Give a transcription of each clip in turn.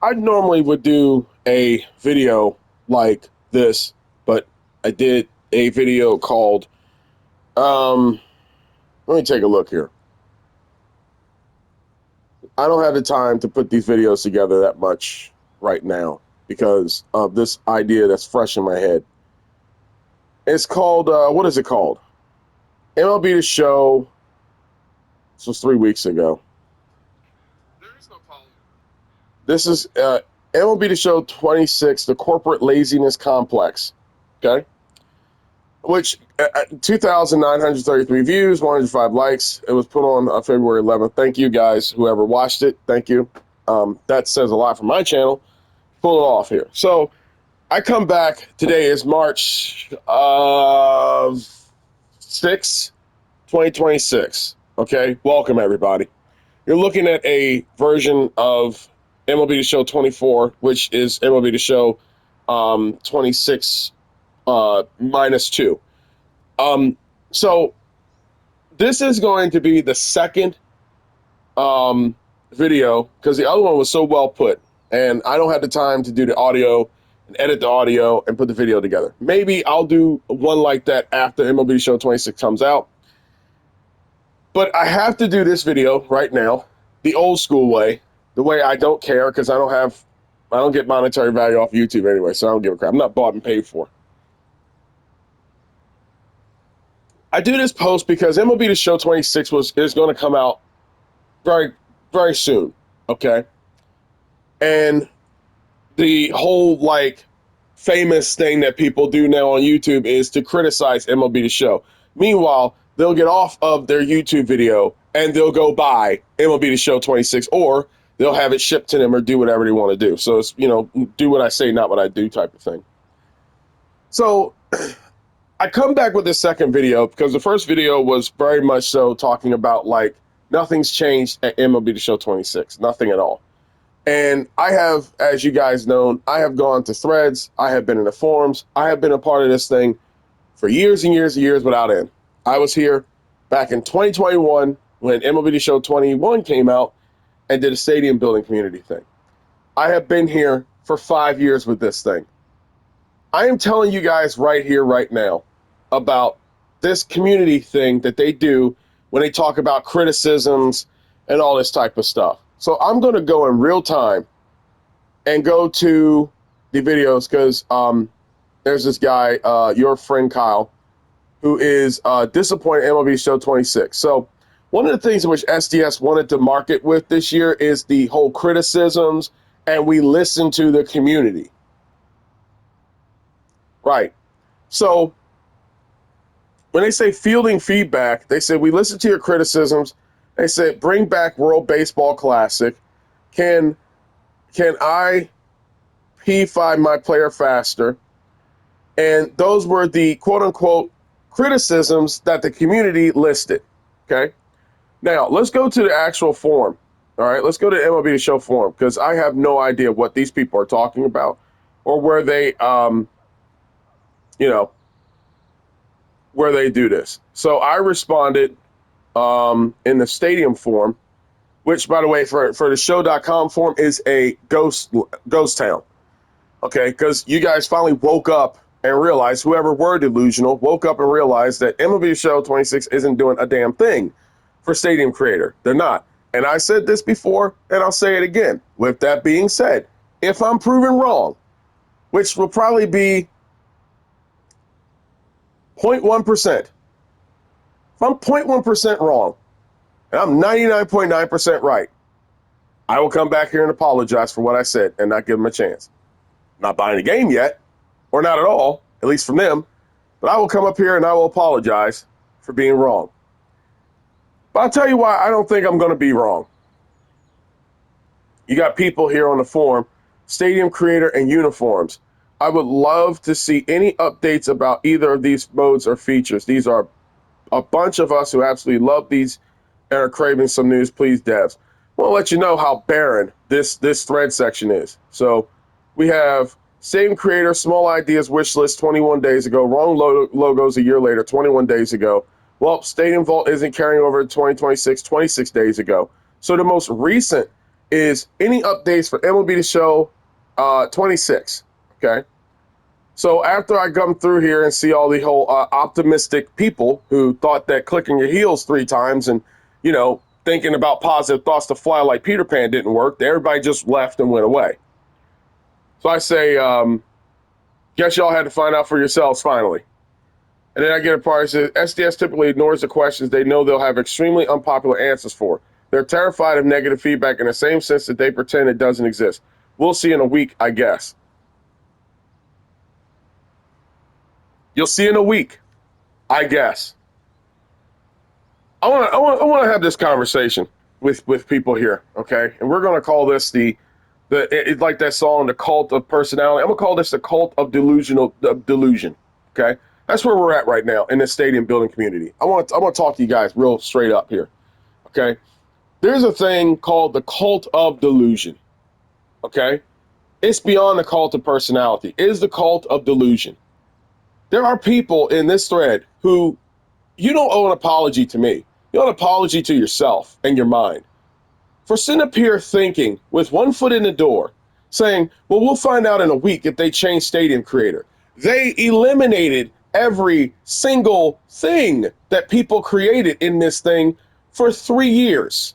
I normally would do a video like this, but I did a video called, um, let me take a look here. I don't have the time to put these videos together that much right now because of this idea that's fresh in my head. It's called, what is it called? MLB The Show. This was 3 weeks ago. This is MLB The Show 26, The Corporate Laziness Complex. Okay? Which, 2,933 views, 105 likes. It was put on February 11th. Thank you guys, whoever watched it. Thank you. That says a lot for my channel. Pull it off here. So I come back. Today is March 6th, 2026. Okay? Welcome, everybody. You're looking at a version of MLB The Show 24, which is MLB The Show 26 minus 2. So this is going to be the second video because the other one was so well put, and I don't have the time to do the audio and edit the audio and put the video together. Maybe I'll do one like that after MLB Show 26 comes out. But I have to do this video right now, the old school way, the way I don't care because I don't get monetary value off YouTube anyway, so I don't give a crap. I'm not bought and paid for. I do this post because MLB The Show 26 is going to come out very, very soon, okay? And the whole, like, famous thing that people do now on YouTube is to criticize MLB The Show. Meanwhile, they'll get off of their YouTube video and they'll go buy MLB The Show 26, or they'll have it shipped to them or do whatever they want to do. So it's, do what I say, not what I do type of thing. So I come back with this second video because the first video was very much so talking about, like, nothing's changed at MLB The Show 26, nothing at all. And I have, as you guys know, I have gone to threads, I have been in the forums, I have been a part of this thing for years and years and years without end. I was here back in 2021 when MLB The Show 21 came out and did a stadium building community thing. I have been here for 5 years with this thing. I am telling you guys right here, right now, about this community thing that they do when they talk about criticisms and all this type of stuff. So I'm going to go in real time and go to the videos because there's this guy, your friend Kyle, who is disappointed in MLB Show 26. So one of the things in which SDS wanted to market with this year is the whole criticisms, and we listen to the community. Right. So when they say fielding feedback, they say we listen to your criticisms. They say bring back World Baseball Classic. Can I P5 my player faster? And those were the quote unquote criticisms that the community listed. Okay. Now let's go to the actual forum. All right. Let's go to the MLB The Show forum because I have no idea what these people are talking about or where they where they do this. So I responded in the stadium forum, which, by the way, for the show.com forum is a ghost town. Okay, because you guys finally woke up and realized, whoever were delusional, woke up and realized that MLB Show 26 isn't doing a damn thing for Stadium Creator. They're not. And I said this before, and I'll say it again. With that being said, if I'm proven wrong, which will probably be 0.1%. If I'm 0.1% wrong, and I'm 99.9% right, I will come back here and apologize for what I said and not give them a chance. Not buying the game yet, or not at all, at least from them, but I will come up here and I will apologize for being wrong. But I'll tell you why I don't think I'm going to be wrong. You got people here on the forum, Stadium Creator and uniforms. I would love to see any updates about either of these modes or features. These are a bunch of us who absolutely love these and are craving some news. Please, devs. I want to let you know how barren this thread section is. So we have Stadium Creator, small ideas, wish list 21 days ago, wrong logos a year later, 21 days ago. Well, Stadium Vault isn't carrying over to 2026, 26 days ago. So the most recent is any updates for MLB The Show 26. Okay. So after I come through here and see all the whole optimistic people who thought that clicking your heels 3 times and, thinking about positive thoughts to fly like Peter Pan didn't work, everybody just left and went away. So I say, guess y'all had to find out for yourselves finally. And then I get a part that says, SDS typically ignores the questions they know they'll have extremely unpopular answers for. They're terrified of negative feedback in the same sense that they pretend it doesn't exist. We'll see in a week, I guess. You'll see in a week, I guess. I want to have this conversation with people here, okay? And we're going to call this it's like that song, The Cult of Personality. I'm going to call this the Cult of Delusion, okay? That's where we're at right now in the stadium building community. I want to talk to you guys real straight up here, okay? There's a thing called the Cult of Delusion, okay? It's beyond the cult of personality. It is the cult of delusion. There are people in this thread who, you don't owe an apology to me. You owe an apology to yourself and your mind for sitting up here thinking with one foot in the door, saying, well, we'll find out in a week if they change stadium creator. They eliminated every single thing that people created in this thing for 3 years.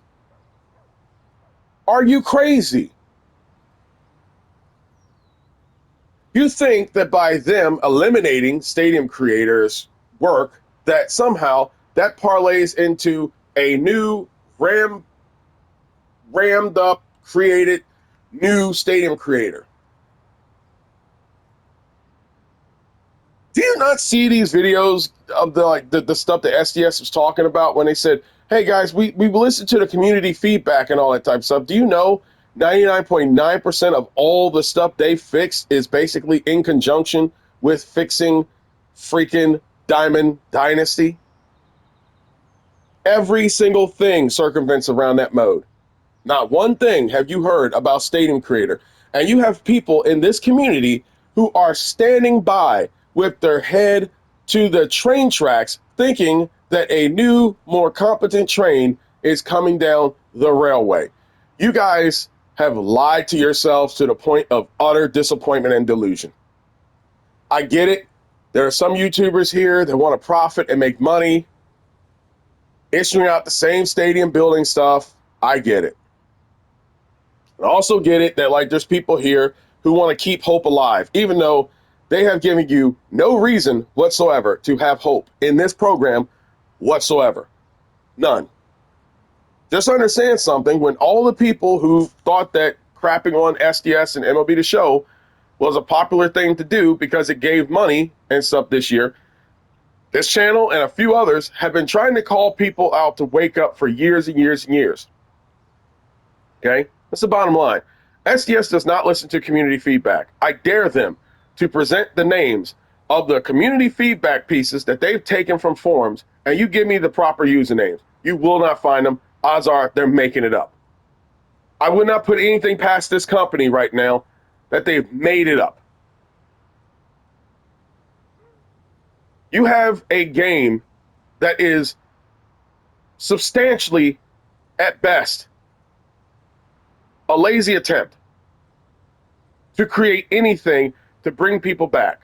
Are you crazy? You think that by them eliminating stadium creators' work, that somehow that parlays into a new rammed up, created new stadium creator. Do you not see these videos of the stuff that SDS was talking about when they said, hey guys, we listened to the community feedback and all that type of stuff. Do you know 99.9% of all the stuff they fixed is basically in conjunction with fixing freaking Diamond Dynasty? Every single thing circumvents around that mode. Not one thing have you heard about Stadium Creator. And you have people in this community who are standing by with their head to the train tracks thinking that a new, more competent train is coming down the railway. You guys have lied to yourselves to the point of utter disappointment and delusion. I get it. There are some YouTubers here that want to profit and make money issuing out the same stadium building stuff. I get it. I also get it that there's people here who want to keep hope alive, even though they have given you no reason whatsoever to have hope in this program whatsoever. None. Just understand something. When all the people who thought that crapping on SDS and MLB The Show was a popular thing to do because it gave money and stuff this year, this channel and a few others have been trying to call people out to wake up for years and years and years. Okay? That's the bottom line. SDS does not listen to community feedback. I dare them to present the names of the community feedback pieces that they've taken from forums, and you give me the proper usernames. You will not find them. Odds are they're making it up. I would not put anything past this company right now that they've made it up. You have a game that is substantially, at best, a lazy attempt to create anything to bring people back.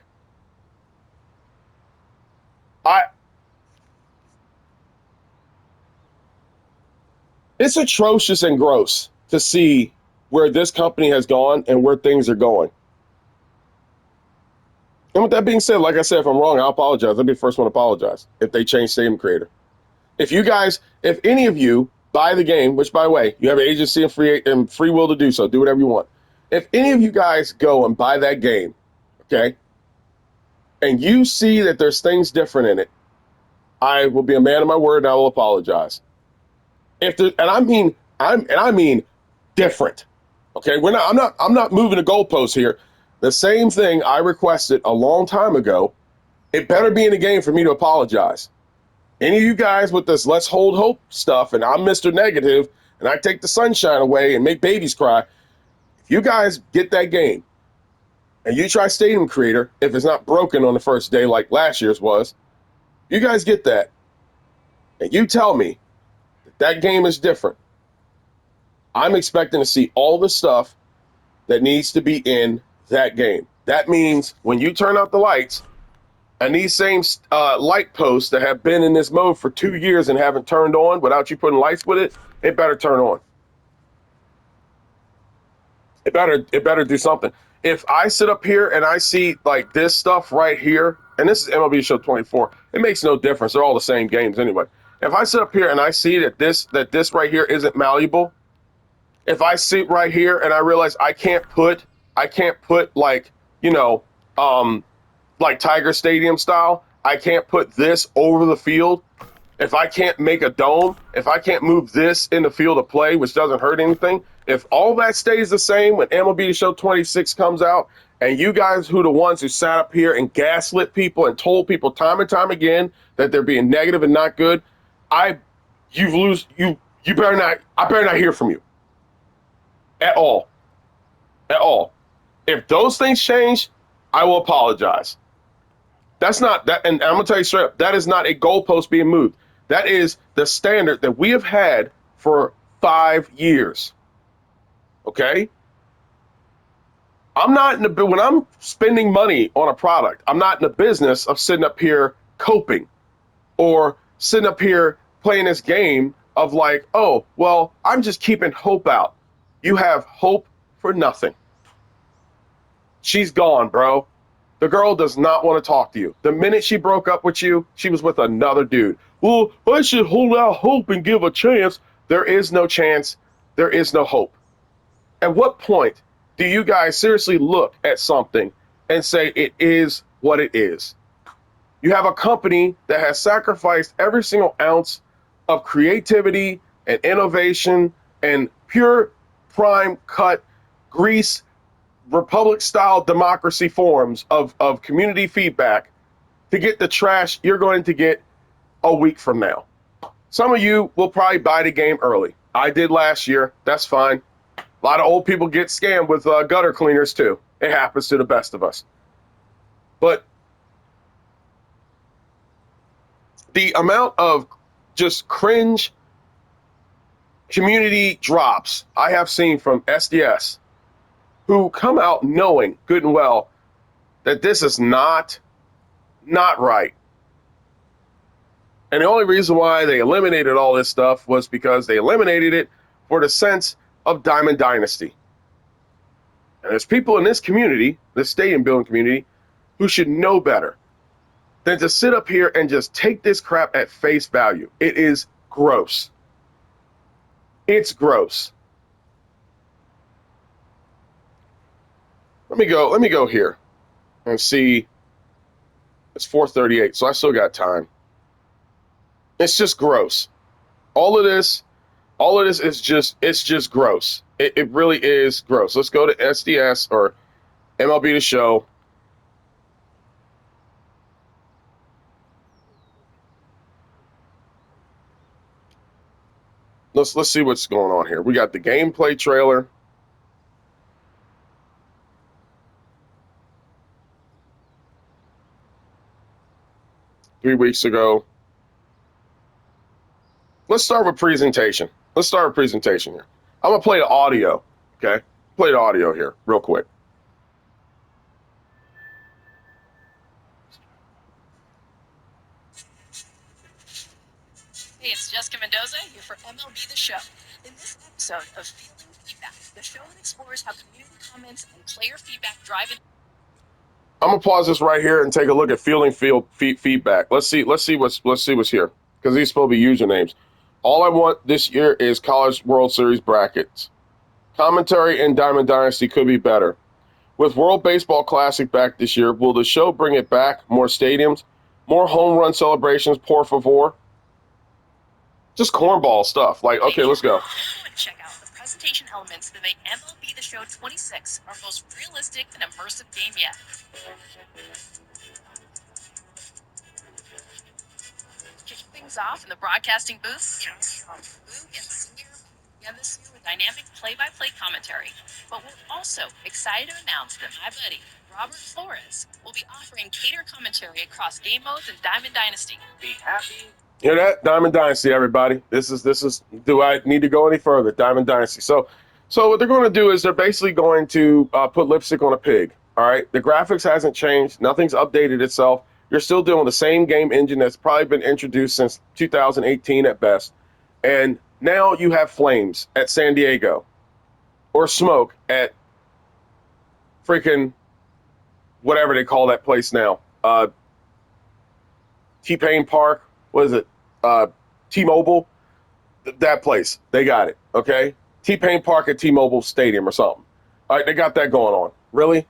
It's atrocious and gross to see where this company has gone and where things are going. And with that being said, like I said, if I'm wrong, I'll apologize. I'll be the first one to apologize if they change Stadium Creator. If any of you buy the game, which by the way, you have an agency and free will to do so, do whatever you want. If any of you guys go and buy that game, okay, and you see that there's things different in it, I will be a man of my word and I will apologize. I mean different. Okay, I'm not moving the goalposts here. The same thing I requested a long time ago, it better be in the game for me to apologize. Any of you guys with this let's hold hope stuff, and I'm Mr. Negative, and I take the sunshine away and make babies cry. If you guys get that game, and you try Stadium Creator, if it's not broken on the first day like last year's was, you guys get that, and you tell me that game is different, I'm expecting to see all the stuff that needs to be in that game. That means when you turn out the lights, and these same light posts that have been in this mode for 2 years and haven't turned on without you putting lights with it better turn on. It better do something. If I sit up here and I see like this stuff right here, and this is MLB Show 24, it makes no difference. They're all the same games anyway. If I sit up here and I see that this right here isn't malleable, if I sit right here and I realize I can't put like, you know, um like Tiger Stadium style, I can't put this over the field. If I can't make a dome, if I can't move this in the field of play, which doesn't hurt anything, if all that stays the same when MLB The Show 26 comes out, and you guys who the ones who sat up here and gaslit people and told people time and time again that they're being negative and not good, I you better not I better not hear from you at all. At all. If those things change, I will apologize. That's not that, and I'm gonna tell you straight up, that is not a goalpost being moved. That is the standard that we have had for 5 years. Okay? I'm not in the when I'm spending money on a product, I'm not in the business of sitting up here coping or sitting up here playing this game of like, oh, well, I'm just keeping hope out. You have hope for nothing. She's gone, bro. The girl does not want to talk to you. The minute she broke up with you, she was with another dude. Well, I should hold out hope and give a chance. There is no chance. There is no hope. At what point do you guys seriously look at something and say it is what it is? You have a company that has sacrificed every single ounce of creativity and innovation and pure prime cut grease republic style democracy forms of community feedback to get the trash you're going to get a week from now. Some of you will probably buy the game early. I did last year. That's fine. A lot of old people get scammed with gutter cleaners too. It happens to the best of us. But the amount of just cringe community drops I have seen from SDS who come out knowing good and well that this is not right. And the only reason why they eliminated all this stuff was because they eliminated it for the sense of Diamond Dynasty. And there's people in this community, this stadium building community, who should know better than to sit up here and just take this crap at face value. It is gross. It's gross. Let me go here and see. It's 4:38, so I still got time. It's just gross. All of this is just gross. It really is gross. Let's go to SDS or MLB The Show. Let's see what's going on here. We got the gameplay trailer. Three weeks ago. Let's start with presentation. Let's start with presentation here. I'm gonna play the audio. Okay, play the audio here real quick. Hey, it's Jessica Mendoza here for MLB The Show. In this episode of Fielding Feedback, the show that explores how community comments and player feedback drive it. I'm gonna pause this right here and take a look at fielding feedback. Let's see what's here because these supposed to be usernames. All I want this year is College World Series brackets. Commentary in Diamond Dynasty could be better. With World Baseball Classic back this year, will the show bring it back? More stadiums, more home run celebrations, por favor. Just cornball stuff. Like, okay, let's go. Check out the presentation elements that make MLB The Show 26 our most realistic and immersive game yet. Kicking things off in the broadcasting booth, Boo gets senior this year with dynamic play-by-play commentary. But we're also excited to announce that my buddy, Robert Flores, will be offering cater commentary across game modes and Diamond Dynasty. Be happy, Hear that? Diamond Dynasty, everybody. This is. Do I need to go any further? Diamond Dynasty. So what they're going to do is they're basically going to put lipstick on a pig. All right. The graphics hasn't changed. Nothing's updated itself. You're still doing the same game engine that's probably been introduced since 2018 at best. And now you have flames at San Diego, or smoke at freaking whatever they call that place now. T-Pain Park. What is it? T-Mobile. That place. They got it. Okay. T-Pain Park at T-Mobile Stadium or something. All right, they got that going on. Really?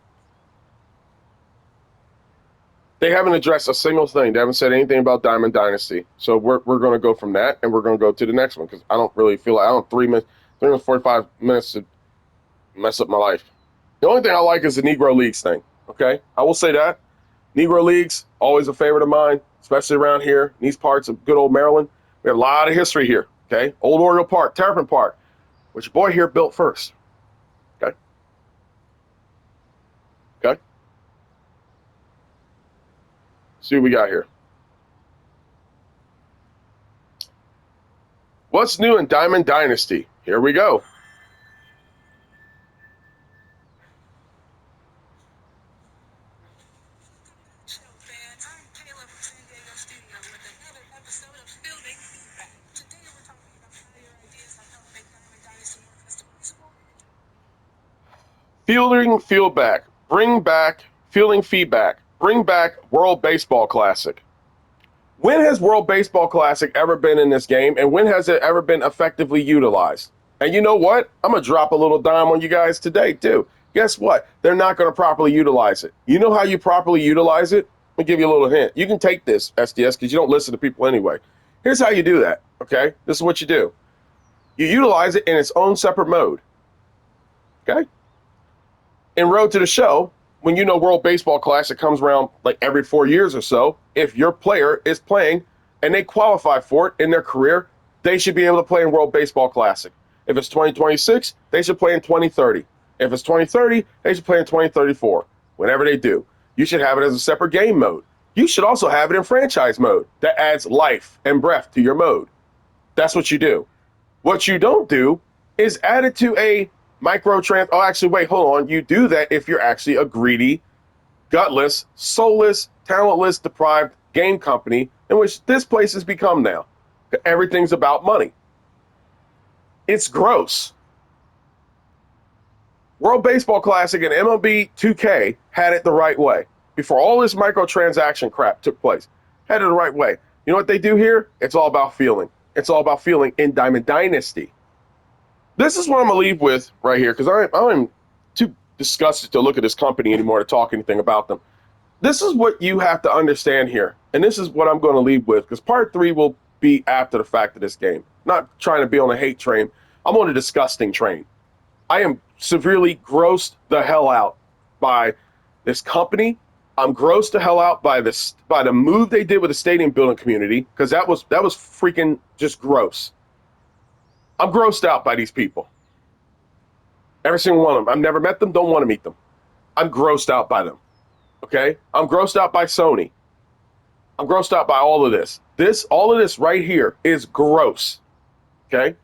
They haven't addressed a single thing. They haven't said anything about Diamond Dynasty. So we're going to go from that, and we're going to go to the next one because I don't really feel like I don't 3 minutes, 45 minutes to mess up my life. The only thing I like is the Negro Leagues thing. Okay, I will say that Negro Leagues always a favorite of mine, especially around here in these parts of good old Maryland. We have a lot of history here. Okay, Old Oriole Park, Terrapin Park, which your boy here built first. Okay, okay. See what we got here. What's new in Diamond Dynasty? Here we go. Show fans, I'm Kayla from San Diego Studio with another episode of Building Feedback. Today we're talking about how your ideas have helped make Diamond Dynasty more customizable. Fielding feedback. Bring back fielding feedback. Bring back World Baseball Classic. When has World Baseball Classic ever been in this game, and when has it ever been effectively utilized? And you know what? I'm going to drop a little dime on you guys today, too. Guess what? They're not going to properly utilize it. You know how you properly utilize it? Let me give you a little hint. You can take this, SDS, because you don't listen to people anyway. Here's how you do that, okay? This is what you do. You utilize it in its own separate mode, okay? In Road to the Show, when you know World Baseball Classic comes around like every 4 years or so, if your player is playing and they qualify for it in their career, they should be able to play in World Baseball Classic. If it's 2026, they should play in 2030. If it's 2030, they should play in 2034. Whenever they do, you should have it as a separate game mode. You should also have it in franchise mode. That adds life and breath to your mode. That's what you do. What you don't do is add it to a microtrans. Oh, actually, wait, hold on. You do that if you're actually a greedy, gutless, soulless, talentless, deprived game company, in which this place has become now. Everything's about money. It's gross. World Baseball Classic and MLB 2K had it the right way. Before all this microtransaction crap took place, had it the right way. You know what they do here? It's all about feeling. It's all about feeling in Diamond Dynasty. This is what I'm going to leave with right here, because I'm too disgusted to look at this company anymore to talk anything about them. This is what you have to understand here, and this is what I'm going to leave with, because part 3 will be after the fact of this game. Not trying to be on a hate train. I'm on a disgusting train. I am severely grossed the hell out by this company. I'm grossed the hell out by the move they did with the stadium building community, because that was freaking just gross. I'm grossed out by these people. Every single one of them. I've never met them, don't want to meet them. I'm grossed out by them. Okay? I'm grossed out by Sony. I'm grossed out by all of this. All of this right here is gross. Okay?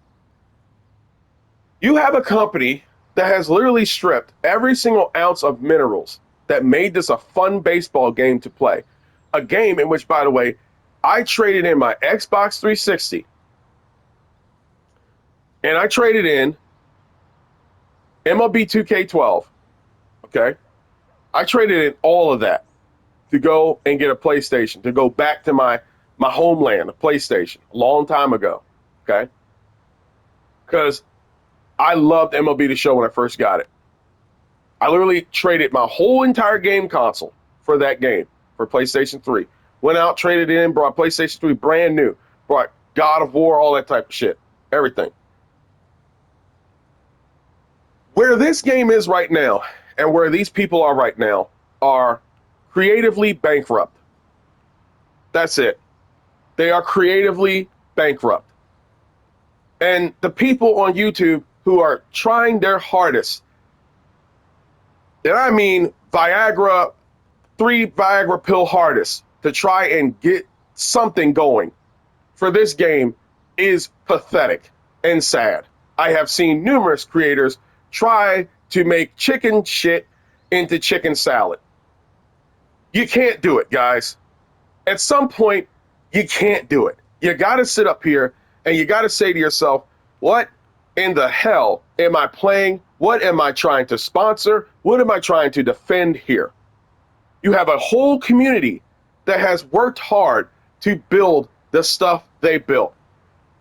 You have a company that has literally stripped every single ounce of minerals that made this a fun baseball game to play. A game in which, by the way, I traded in my Xbox 360 and I traded in MLB 2K12. Okay? I traded in all of that to go and get a PlayStation, to go back to my homeland, a PlayStation, a long time ago. Okay? Because I loved MLB The Show when I first got it. I literally traded my whole entire game console for that game, for PlayStation 3. Went out, traded in, brought PlayStation 3 brand new, brought God of War, all that type of shit, everything. Where this game is right now, and where these people are right now, are creatively bankrupt. That's it. They are creatively bankrupt. And the people on YouTube who are trying their hardest, and I mean Viagra, 3 Viagra pill hardest, to try and get something going for this game is pathetic and sad. I have seen numerous creators try to make chicken shit into chicken salad. You can't do it, guys. At some point, you can't do it. You got to sit up here and you got to say to yourself, what in the hell am I playing? What am I trying to sponsor? What am I trying to defend here? You have a whole community that has worked hard to build the stuff they built.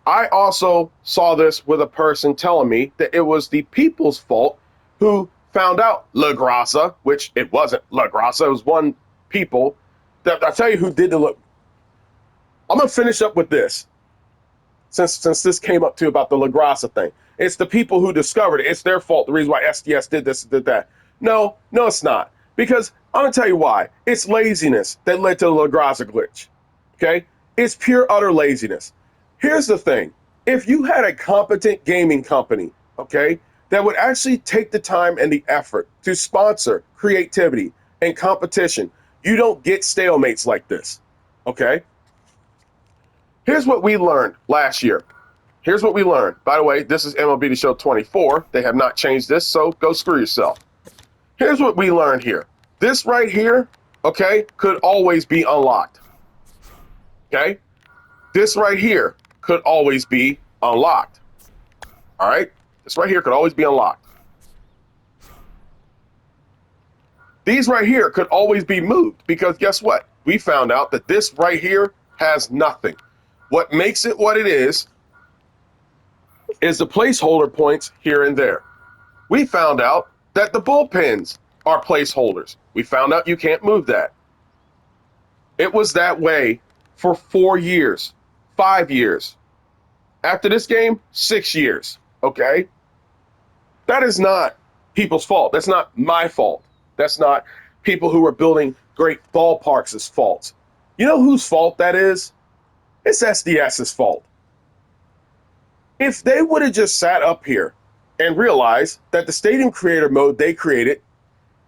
I also saw this with a person telling me that it was the people's fault who found out La Grasa, which it wasn't La Grasa, it was one people that I tell you who did the look. I'm gonna finish up with this. Since this came up too about the La Grasa thing. It's the people who discovered it. It's their fault. The reason why SDS did this, did that. No, it's not. Because I'm gonna tell you why. It's laziness that led to the La Grasa glitch. Okay? It's pure utter laziness. Here's the thing. If you had a competent gaming company, okay, that would actually take the time and the effort to sponsor creativity and competition, you don't get stalemates like this. Okay? Here's what we learned last year. Here's what we learned. By the way, this is MLB The Show 24. They have not changed this, so go screw yourself. Here's what we learned here. This right here, okay, could always be unlocked. Okay? This right here could always be unlocked. All right? This right here could always be unlocked. These right here could always be moved because guess what? We found out that this right here has nothing. What makes it what it is the placeholder points here and there. We found out that the bullpens are placeholders. We found out you can't move that. It was that way for 4 years, 5 years. After this game, 6 years, okay? That is not people's fault. That's not my fault. That's not people who are building great ballparks' fault. You know whose fault that is? It's SDS's fault. If they would have just sat up here and realized that the stadium creator mode they created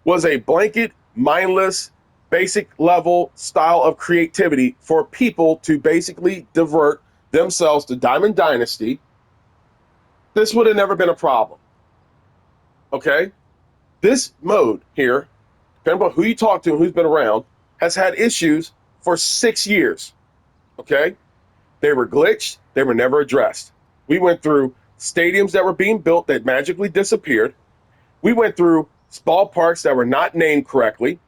was a blanket, mindless, basic level style of creativity for people to basically divert themselves to Diamond Dynasty, this would have never been a problem. Okay? This mode here, depending on who you talk to and who's been around, has had issues for 6 years. Okay? They were glitched. They were never addressed. We went through stadiums that were being built that magically disappeared. We went through ballparks that were not named correctly.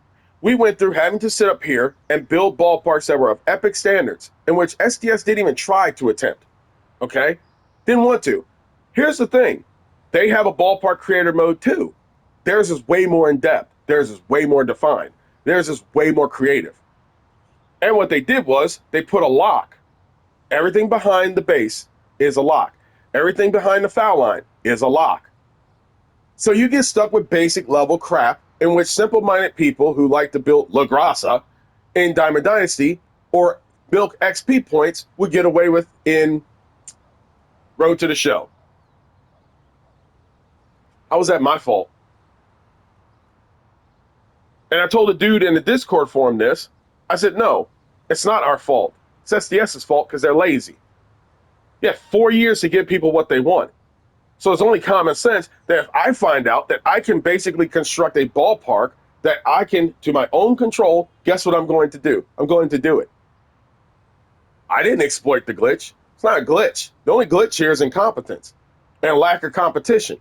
We went through having to sit up here and build ballparks that were of epic standards, in which SDS didn't even try to attempt. Okay? Didn't want to. Here's the thing. They have a ballpark creator mode too. Theirs is way more in depth. Theirs is way more defined. Theirs is way more creative. And what they did was they put a lock. Everything behind the base is a lock. Everything behind the foul line is a lock. So you get stuck with basic level crap in which simple-minded people who like to build La Grasa in Diamond Dynasty or milk XP points would get away with in Road to the Show. How was that my fault? And I told a dude in the Discord forum this. I said, no, it's not our fault. It's SDS's fault because they're lazy. You have 4 years to give people what they want. So it's only common sense that if I find out that I can basically construct a ballpark that I can, to my own control, guess what I'm going to do? I'm going to do it. I didn't exploit the glitch. It's not a glitch. The only glitch here is incompetence and lack of competition.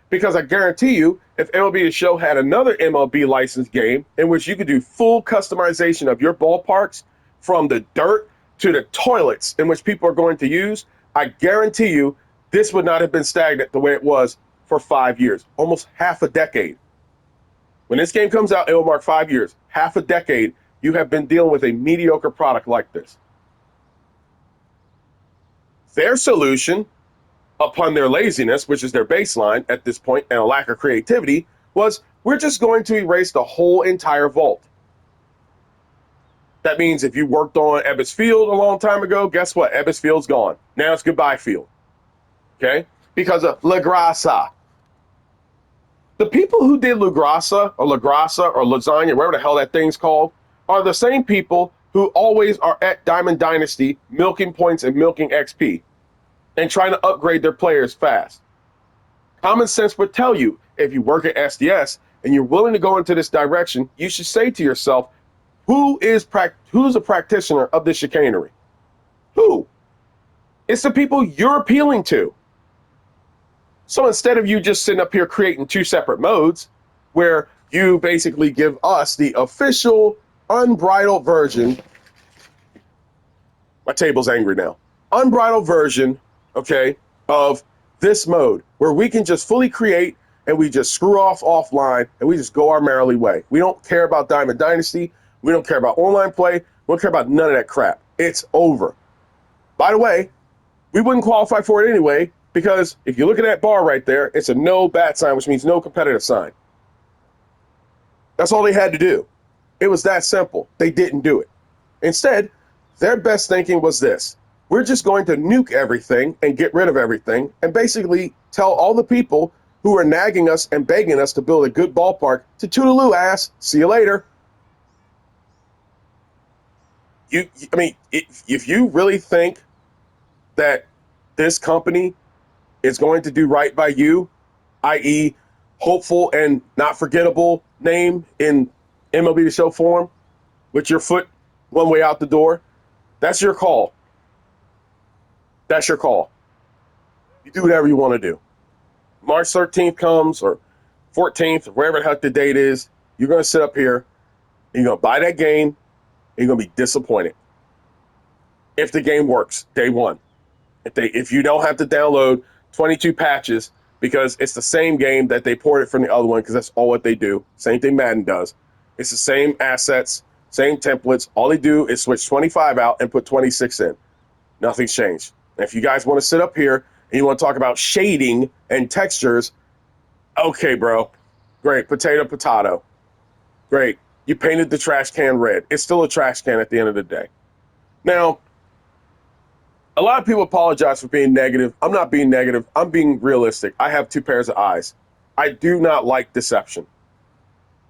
Because I guarantee you, if MLB The Show had another MLB licensed game in which you could do full customization of your ballparks from the dirt to the toilets in which people are going to use, I guarantee you this would not have been stagnant the way it was for 5 years, almost half a decade. When this game comes out, it will mark 5 years, half a decade. You have been dealing with a mediocre product like this. Their solution, upon their laziness, which is their baseline at this point, and a lack of creativity, was we're just going to erase the whole entire vault. That means if you worked on Ebbets Field a long time ago, guess what? Ebbets Field's gone. Now it's goodbye field. Okay? Because of La Grasa. The people who did La Grasa or lasagna, whatever the hell that thing's called, are the same people who always are at Diamond Dynasty milking points and milking XP and trying to upgrade their players fast. Common sense would tell you if you work at SDS and you're willing to go into this direction, you should say to yourself, who's a practitioner of this chicanery? Who? It's the people you're appealing to. So instead of you just sitting up here creating two separate modes where you basically give us the official unbridled version, my table's angry now, unbridled version, okay, of this mode where we can just fully create and we just screw off offline and we just go our merrily way. We don't care about Diamond Dynasty. We don't care about online play. We don't care about none of that crap. It's over. By the way, we wouldn't qualify for it anyway because if you look at that bar right there, it's a no bat sign, which means no competitive sign. That's all they had to do. It was that simple. They didn't do it. Instead, their best thinking was this. We're just going to nuke everything and get rid of everything and basically tell all the people who are nagging us and begging us to build a good ballpark to toodaloo ass. See you later. If you really think that this company is going to do right by you, i.e., hopeful and not forgettable name in MLB The Show form, with your foot one way out the door, that's your call. That's your call. You do whatever you want to do. March 13th comes, or 14th, or wherever the heck the date is, you're going to sit up here, and you're going to buy that game, and you're going to be disappointed. If the game works, day one. If you don't have to download 22 patches because it's the same game that they ported from the other one because that's all what they do. Same thing Madden does. It's the same assets, same templates. All they do is switch 25 out and put 26 in. Nothing's changed. And if you guys want to sit up here and you want to talk about shading and textures, okay, bro. Great. Potato, potato. Great. You painted the trash can red. It's still a trash can at the end of the day. Now, a lot of people apologize for being negative. I'm not being negative. I'm being realistic. I have two pairs of eyes. I do not like deception.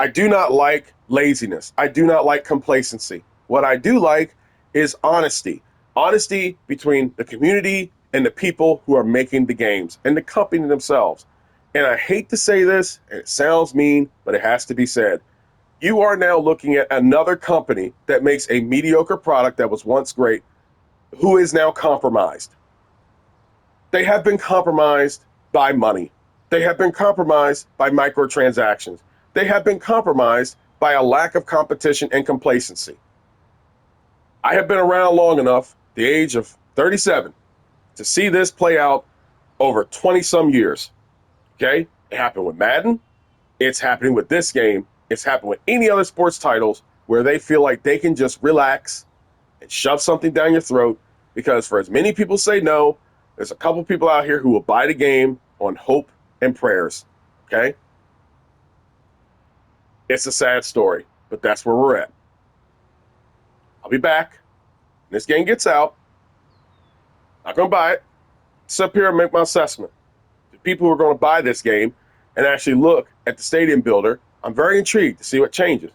I do not like laziness. I do not like complacency. What I do like is honesty. Honesty between the community and the people who are making the games and the company themselves. And I hate to say this, and it sounds mean, but it has to be said. You are now looking at another company that makes a mediocre product that was once great, who is now compromised. They have been compromised by money. They have been compromised by microtransactions. They have been compromised by a lack of competition and complacency. I have been around long enough, the age of 37, to see this play out over 20-some years. Okay? It happened with Madden. It's happening with this game. It's happened with any other sports titles where they feel like they can just relax and shove something down your throat because for as many people say no, there's a couple people out here who will buy the game on hope and prayers, okay? It's a sad story, but that's where we're at. I'll be back. When this game gets out, I'm not going to buy it. Sit up here and make my assessment. The people who are going to buy this game and actually look at the stadium builder, I'm very intrigued to see what changes.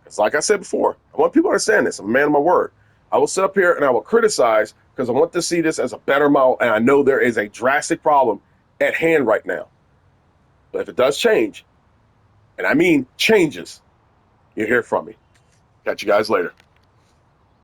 Because like I said before, I want people to understand this. I'm a man of my word. I will sit up here and I will criticize because I want to see this as a better model, and I know there is a drastic problem at hand right now. But if it does change, and I mean changes, you'll hear from me. Catch you guys later.